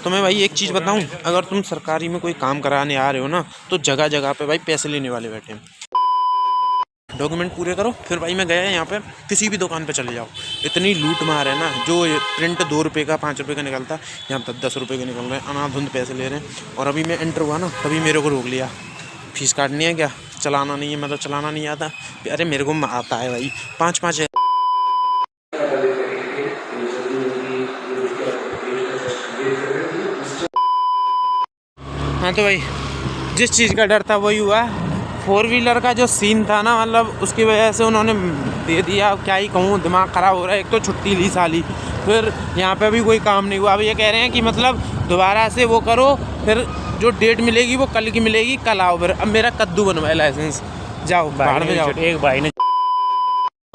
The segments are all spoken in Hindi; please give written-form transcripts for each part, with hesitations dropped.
तो मैं भाई एक चीज़ बताऊं, अगर तुम सरकारी में कोई काम कराने आ रहे हो ना तो जगह जगह पे भाई पैसे लेने वाले बैठे हैं। डॉक्यूमेंट पूरे करो, फिर भाई मैं गया यहाँ पे किसी भी दुकान पे चले जाओ, इतनी लूट मार है ना। जो प्रिंट 2 रुपये का 5 रुपये का निकलता, यहाँ पर 10 रुपये के निकल रहे हैं, अनाधुंध पैसे ले रहे हैं। और अभी मैं एंटर हुआ ना तभी मेरे को रोक लिया, फीस काटनी है क्या, चलाना नहीं है, मतलब चलाना नहीं आता। अरे मेरे को आता है भाई, 5-5 है। हाँ तो भाई जिस चीज़ का डर था वही हुआ। 4 व्हीलर का जो सीन था ना, मतलब उसकी वजह से उन्होंने दे दिया। क्या ही कहूँ, दिमाग ख़राब हो रहा है। एक तो छुट्टी ली साली, फिर यहाँ पे भी कोई काम नहीं हुआ। अब ये कह रहे हैं कि मतलब दोबारा से वो करो, फिर जो डेट मिलेगी वो कल की मिलेगी, कल आओ। फिर अब मेरा कद्दू बनवाए लाइसेंस, जाओ बाहर में जाओ। एक भाई ने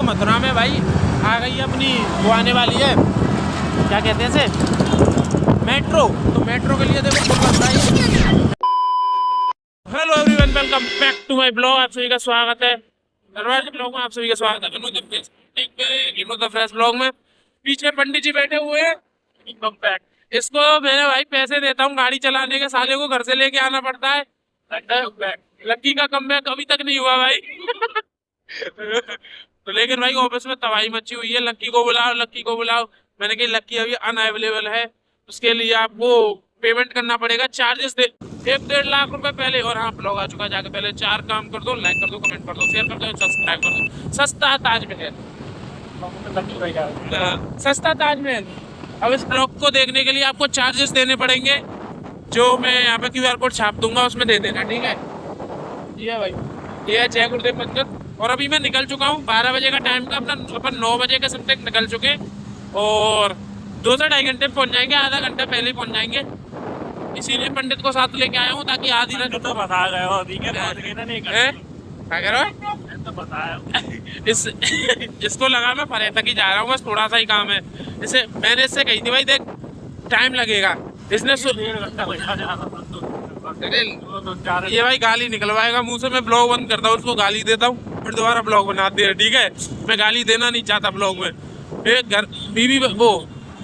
मथुरा में भाई आ गई अपनी वो आने वाली है, क्या कहते हैं इसे, मेट्रो। तो मेट्रो के लिए देखो। Hello everyone, welcome back to my blog. आप सभी का स्वागत है ब्लॉग में, आप सभी का स्वागत है फ्रेश ब्लॉग में। पीछे पंडित जी बैठे हुए हैं, इसको मैंने भाई पैसे देता हूँ गाड़ी चलाने के, साले को घर से लेके आना पड़ता है। लक्की का कमबैक अभी तक नहीं हुआ भाई। तो लेकिन भाई ऑफिस में तबाही मची हुई है। लक्की को बुलाओ, लक्की को बुलाओ। मैंने कहा लक्की अभी अनअवेलेबल है, उसके लिए आपको पेमेंट करना पड़ेगा, चार्जेस दे 1-1.5 लाख रुपए पहले। और हाँ, ब्लॉग आ चुका है, जाके पहले 4 काम कर दो, लाइक कर दो, कमेंट कर दो, शेयर कर दो, सब्सक्राइब कर दो। सस्ता ताजमहल, सस्ता ताजमहल। अब इस ब्लॉग को देखने के लिए आपको चार्जेस देने पड़ेंगे, जो मैं यहाँ पे QR कोड छाप दूंगा, उसमें दे देना, ठीक है। ये है भाई, ये है जय गुरुदेव मंदिर। और अभी मैं निकल चुका हूँ, 12 बजे का टाइम का अपना, अपन 9 बजे के समथिंग निकल चुके, और 2 से 2.5 घंटे में पहुँच जाएंगे, आधा घंटा पहले ही पहुँच जाएंगे। इसीलिए पंडित को साथ लेके आया हूँ, ताकि आधी रात तो बता गए हो, अभी क्या नहीं क्या कह रहे हो, तो बताया। इसको लगा मैं फरे तक ही जा रहा हूँ, बस थोड़ा सा ही काम है। इसे मैंने इससे कही थी भाई देख टाइम लगेगा, इसने ये भाई गाली निकलवाएगा मुंह से। मैं ब्लॉग बंद करता हूँ, उसको गाली देता हूँ, फिर दोबारा ब्लॉग बनाते हैं, ठीक है। मैं गाली देना नहीं चाहता ब्लॉग में। एक घर बीवी वो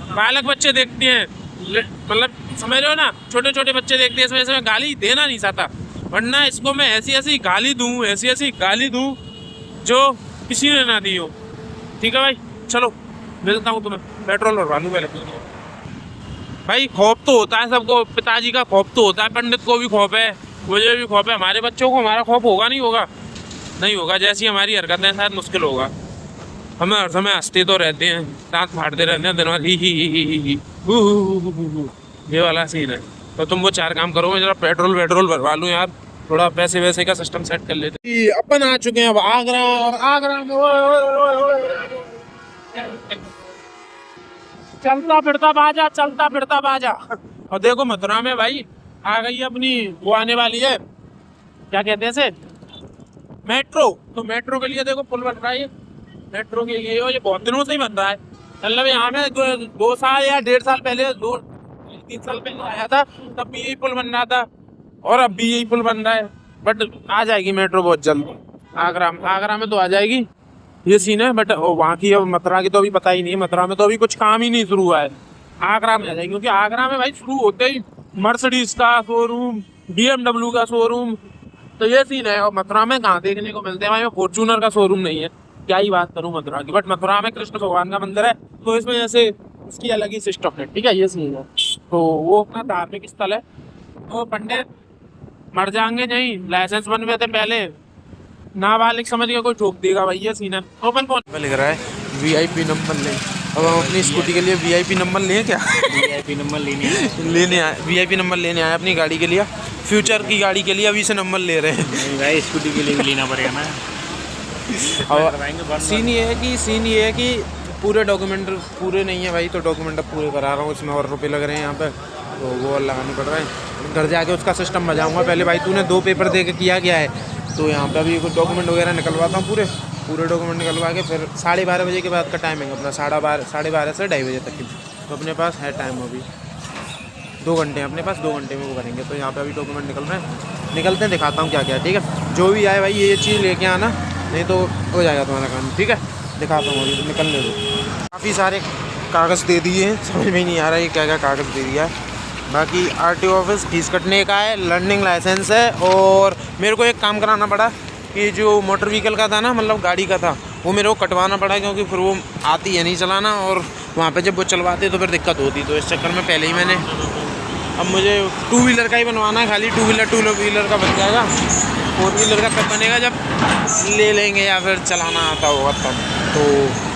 बालक बच्चे देखते हैं, मतलब समझ रहे हो ना, छोटे छोटे बच्चे देखते हैं, इस वजह से मैं गाली देना नहीं चाहता। वरना इसको मैं ऐसी ऐसी गाली दूँ, ऐसी ऐसी गाली दूँ जो किसी ने ना दी हो, ठीक है भाई। चलो मिलता हूँ तुम्हें, पेट्रोल भरवा लूँ पहले। भाई खौफ तो होता है सबको, पिताजी का खौफ तो होता है, पंडित को भी खौफ है, मुझे भी खौफ है। हमारे बच्चों को हमारा खौफ होगा नहीं होगा, नहीं होगा। जैसी हमारी हरकतें शायद मुश्किल होगा। हमें हर समय हंसते तो रहते हैं, दांत फाड़ते रहते हैं दिन भर, ही ये वाला सीन है। तो तुम वो 4 काम करो, मैं जरा पेट्रोल भरवा लूँ यार, थोड़ा पैसे वैसे का सिस्टम सेट कर लेते। अपन आ चुके हैं अब आगरा, और आगरा में चलता फिरता बाजा, चलता फिरता बाजा। और देखो मथुरा में भाई आ गई अपनी वो आने वाली है, क्या कहते हैं इसे, मेट्रो। तो मेट्रो के लिए देखो पुल बन रहा है, मेट्रो के लिए ये बहुत दिनों से ही बन रहा है। मतलब यहाँ में 2 साल या 1.5 साल पहले, 2-3 साल पहले आया था, तब भी यही पुल बन रहा था, और अब भी यही पुल बन रहा है। बट आ जाएगी मेट्रो बहुत जल्द, आगरा में तो आ जाएगी, ये सीन है। बट वहाँ की, अब मथुरा की तो अभी पता ही नहीं है, मथुरा में तो अभी कुछ काम ही नहीं शुरू हुआ है। आगरा में आ जाएगी, क्योंकि आगरा में भाई शुरू होते ही मर्सिडीज का शोरूम, BMW का शोरूम, तो ये सीन है। और मथुरा में कहाँ देखने को मिलते हैं भाई, फॉर्च्यूनर का शोरूम नहीं है। क्या ही बात करूँ मथुरा की, बट मथुरा में कृष्ण भगवान का मंदिर है, तो इस वजह से उसकी अलग ही सिस्टम है, ठीक है, ये सीन है। तो वो अपना धार्मिक स्थल है। तो पंडित मर जाएंगे नहीं, लाइसेंस बनवे थे पहले, नाबालिग समझ के कोई ठोक देगा भाई, ये सीन है। ओपन फोन लिख रहा है VIP नंबर ले। अब हम अपनी स्कूटी के लिए VIP नंबर लें क्या? VIP नंबर लेने आए, VIP नंबर लेने आए अपनी गाड़ी के लिए, फ्यूचर की गाड़ी के लिए अभी से नंबर ले रहे हैं। भाई स्कूटी के लिए भी लेना पड़ेगा ना। और सीन ये है कि पूरे डॉक्यूमेंट पूरे नहीं है भाई, तो डॉक्यूमेंट अब पूरे करा रहा हूँ, इसमें और रुपये लग रहे हैं यहाँ पे, तो वो और लगाने पड़ रहा है। घर जाके उसका सिस्टम बजाऊँगा। पहले भाई तूने 2 पेपर दे के किया गया है, तो यहाँ पे अभी कुछ डॉक्यूमेंट वगैरह निकलवाता हूँ, पूरे डॉक्यूमेंट निकलवा के फिर 12:30 बजे के बाद का टाइमिंग अपना 12:30 से 2:30 बजे तक की। तो अपने पास है टाइम, अभी 2 घंटे हैं अपने पास, 2 घंटे में वो करेंगे। तो यहाँ पे अभी डॉक्यूमेंट निकल रहे हैं, निकलते हैं, दिखाता हूँ क्या क्या, ठीक है। जो भी आए भाई ये चीज़ लेके आना, नहीं तो हो जाएगा तुम्हारा काम, ठीक है। दिखाता हूँ, अभी निकलने दो। काफ़ी सारे कागज़ दे दिए हैं, समझ में ही नहीं आ रहा है क्या क्या कागज़ दे दिया है। बाकी आरटीओ ऑफिस फीस कटने का है, लर्निंग लाइसेंस है, और मेरे को एक काम कराना पड़ा कि जो मोटर व्हीकल का था ना, मतलब गाड़ी का था, वो मेरे को कटवाना पड़ा क्योंकि फिर वो आती है नहीं चलाना, और वहाँ पे जब वो चलवाते तो फिर दिक्कत होती, तो इस चक्कर में पहले ही मैंने, अब मुझे 2 व्हीलर का ही बनवाना है, खाली 2 व्हीलर का बन जाएगा। 4 व्हीलर का कब बनेगा, जब ले लेंगे या फिर चलाना आता होगा तब, तो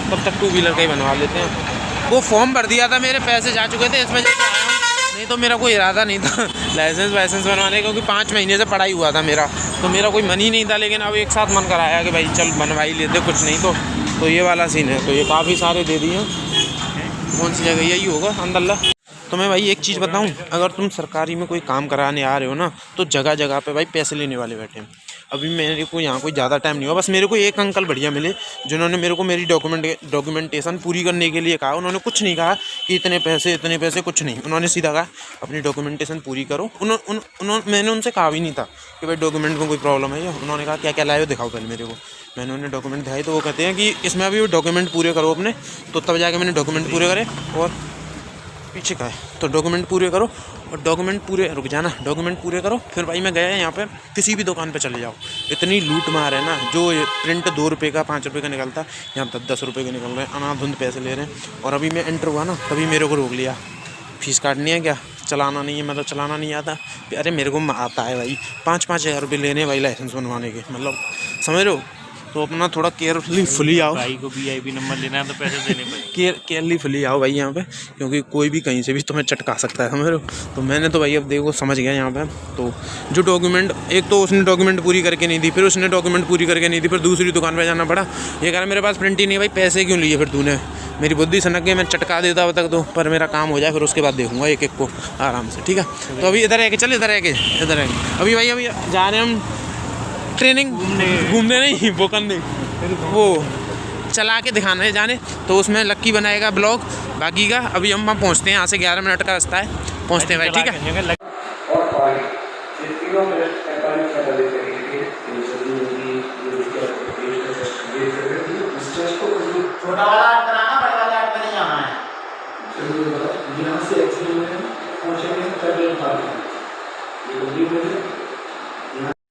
तब तक 2 व्हीलर का ही बनवा लेते हैं। वो फॉर्म भर दिया था, मेरे पैसे जा चुके थे, इस वजह से आया हूँ, नहीं तो मेरा कोई इरादा नहीं था लाइसेंस वाइसेंस बनवाने, क्योंकि 5 महीने से पढ़ाई हुआ था मेरा, तो मेरा कोई मन ही नहीं था। लेकिन अब एक साथ मन कराया कि भाई चल बनवा ही लेते, कुछ नहीं तो ये वाला सीन है। तो ये काफ़ी सारे दे दिए, कौन सी जगह, यही होगा अंदल्ला। तो मैं भाई एक चीज़ बताऊं, अगर तुम सरकारी में कोई काम कराने आ रहे हो ना, तो जगह जगह पे भाई पैसे लेने वाले बैठे हैं। अभी मेरे को यहाँ कोई ज़्यादा टाइम नहीं हुआ, बस मेरे को एक अंकल बढ़िया मिले जिन्होंने मेरे को मेरी डॉक्यूमेंटेशन पूरी करने के लिए कहा। उन्होंने कुछ नहीं कहा कि इतने पैसे, कुछ नहीं, उन्होंने सीधा कहा अपनी डॉक्यूमेंटेशन पूरी करो। मैंने उनसे कहा भी नहीं था कि भाई डॉक्यूमेंट में कोई प्रॉब्लम है, या उन्होंने कहा क्या क्या लाए हो दिखाओ पहले मेरे को। मैंने उन्हें डॉक्यूमेंट दिखाई तो वो कहते हैं कि इसमें अभी वो डॉक्यूमेंट पूरे करो अपने, तो तब जाके मैंने डॉक्यूमेंट पूरे करे। और पीछे का है तो डॉक्यूमेंट पूरे करो, और डॉक्यूमेंट पूरे करो। फिर भाई मैं गया यहाँ पे, किसी भी दुकान पे चले जाओ, इतनी लूट मार है ना, जो प्रिंट 2 रुपये का 5 रुपये का निकलता, यहाँ 10 रुपये के निकल रहे हैं, अनाधुंध पैसे ले रहे हैं। और अभी मैं एंटर हुआ ना, तभी मेरे को रोक लिया, फीस काटनी है क्या, चलाना नहीं है, मतलब चलाना नहीं आता। अरे मेरे को आता है भाई, 5-5 हज़ार रुपये लेने भाई लाइसेंस बनवाने के, मतलब समझ रहे हो। तो अपना थोड़ा केयरफुली आओ, भाई को VIP नंबर लेना है तो पैसे देने पड़ेंगे। केयरफुली आओ भाई यहाँ पे, क्योंकि कोई भी कहीं से भी तुम्हें चटका सकता है, समझ रहे हो। तो मैंने तो भाई अब देखो समझ गया यहाँ पे। तो जो डॉक्यूमेंट, एक तो उसने डॉक्यूमेंट पूरी करके नहीं दी, फिर उसने डॉक्यूमेंट पूरी करके नहीं दी, फिर दूसरी दुकान पर जाना पड़ा। ये कह रहा मेरे पास प्रिंट ही नहीं है। भाई पैसे क्यों लिए फिर तूने, मेरी बुद्धि सनक गई, मैं चटका देता अब तक तो, पर मेरा काम हो जाए फिर उसके बाद देखूँगा एक एक को आराम से, ठीक है। तो अभी इधर आके चल, इधर आके अभी भाई अभी जा रहे हैं हम ट्रेनिंग घूमने नहीं, वो करने, वो चला के दिखाना है जाने। तो उसमें लक्की बनाएगा ब्लॉग बाकी का। अभी हम वहाँ पहुँचते हैं, यहाँ से 11 मिनट का रास्ता है, पहुँचते हैं भाई, ठीक है। छोटा वाला ऐड कराना, बड़ा वाला ऐड नहीं जाना है।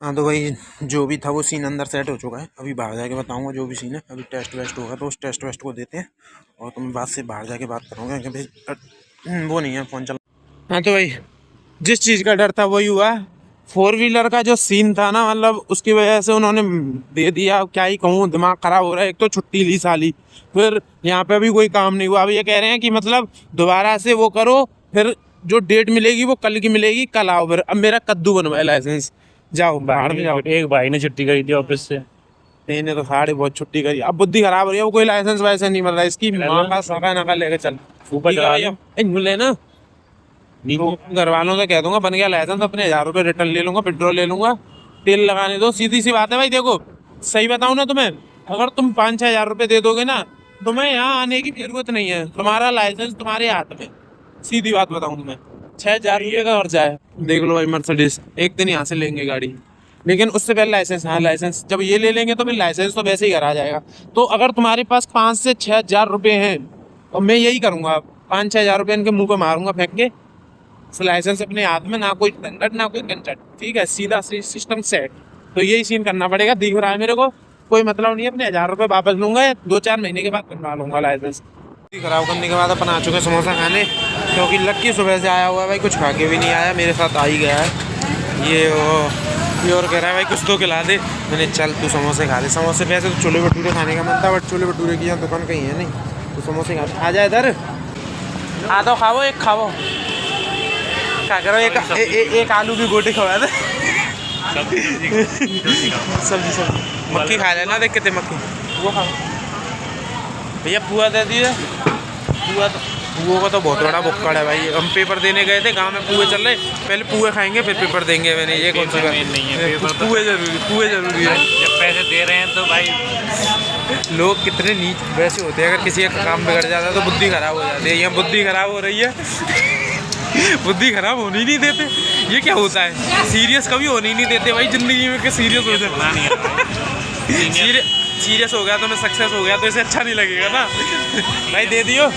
हाँ तो भाई जो भी था वो सीन अंदर सेट हो चुका है, अभी बाहर जाके बताऊंगा जो भी सीन है। अभी टेस्ट वेस्ट होगा तो उस टेस्ट वेस्ट को देते हैं, और तो मैं बात से बाहर जाके बात करूँगा कि भाई वो नहीं है फ़ोन चला। हाँ तो भाई जिस चीज़ का डर था वही हुआ। 4 व्हीलर का जो सीन था ना, मतलब उसकी वजह से उन्होंने दे दिया, क्या ही कहूँ, दिमाग ख़राब हो रहा है। एक तो छुट्टी ली साली, फिर यहाँ पे भी कोई काम नहीं हुआ। अब ये कह रहे हैं कि मतलब दोबारा से वो करो, फिर जो डेट मिलेगी वो कल की मिलेगी, कल आओ। फिर अब मेरा कद्दू बनवाया लाइसेंस, जाओ बाहर में जाओ। एक भाई ने छुट्टी करी थी ऑफिस से, ने तो साढ़े बहुत छुट्टी करी, अब बुद्धि खराब हो रही है। वो कोई लाइसेंस वाइसेंस नहीं मिल रहा, इसकी माँ का सका नका लेके चल ऊपर चला लेना। घर वालों से कह दूंगा बन गया लाइसेंस, अपने 1000 रुपये रिटर्न ले लूंगा, पेट्रोल ले लूंगा, तेल लगाने दो, सीधी सी बात है भाई। देखो सही बताऊं ना तुम्हें, अगर तुम 5-6 हज़ार रुपये दे दोगे ना, तुम्हें यहाँ आने की जरूरत नहीं है, तुम्हारा लाइसेंस तुम्हारे हाथ में। सीधी बात बताऊं तुम्हें, 6,000 रुपये का खर्चा है। देख लो भाई मर्सिडीज, एक दिन यहाँ से लेंगे गाड़ी, लेकिन उससे पहले लाइसेंस, हाँ लाइसेंस जब ये ले लेंगे तो फिर लाइसेंस तो वैसे ही घर आ जाएगा। तो अगर तुम्हारे पास 5 से 6 हज़ार रुपये हैं, तो मैं यही करूँगा, 5-6 हज़ार रुपये इनके मुँह पे मारूंगा फेंक के, लाइसेंस अपने हाथ में, ना कोई झंझट ना कोई कंचट, ठीक है, सीधा सिस्टम सेट। तो यही सीन करना पड़ेगा। दिख रहा है मेरे को, कोई मतलब नहीं है, अपने 1000 रुपये वापस लूँगा, 2-4 महीने के बाद बनवा लूँगा लाइसेंस। खराब करने के बाद अपन आ चुके हैं समोसा खाने, क्योंकि लक्की सुबह से आया हुआ है भाई, कुछ खा के भी नहीं आया, मेरे साथ आ ही गया है ये और कह रहा है भाई कुछ तो खिला दे। मैंने चल तू समोसे खा ले। समोसे वैसे तो छोले भटूरे खाने का मन था, बट छोले भटूरे की यहाँ दुकान कहीं है नहीं, तो समोसे खा। आ जाए इधर, आ तो खाओ, एक खाओ, क्या करो, एक आलू की गोटी खवा दे। सब्जी मक्खी खा लेना, देख कितने मक्खी, वो खाओ भैया। पुआ दे दिए, पुआ का तो बहुत बड़ा बुक्कड़ है भाई। हम पेपर देने गए थे, गांव में पुए चल रहे, पहले पुए खाएंगे फिर पेपर देंगे। मैंने ये कौन सी बात नहीं है, पुए जरूरी है। जब पैसे दे रहे हैं तो भाई लोग कितने नीच वैसे होते हैं, अगर किसी का काम बिगड़ जाता है तो बुद्धि खराब हो जाती है। यहाँ बुद्धि खराब हो रही है, बुद्धि खराब होनी नहीं देते। ये क्या होता है, सीरियस कभी होने नहीं देते भाई जिंदगी में, कि सीरियस हो जाए। सीरियस हो गया तो मैं सक्सेस हो गया, तो इसे अच्छा नहीं लगेगा ना भाई। दे दियो।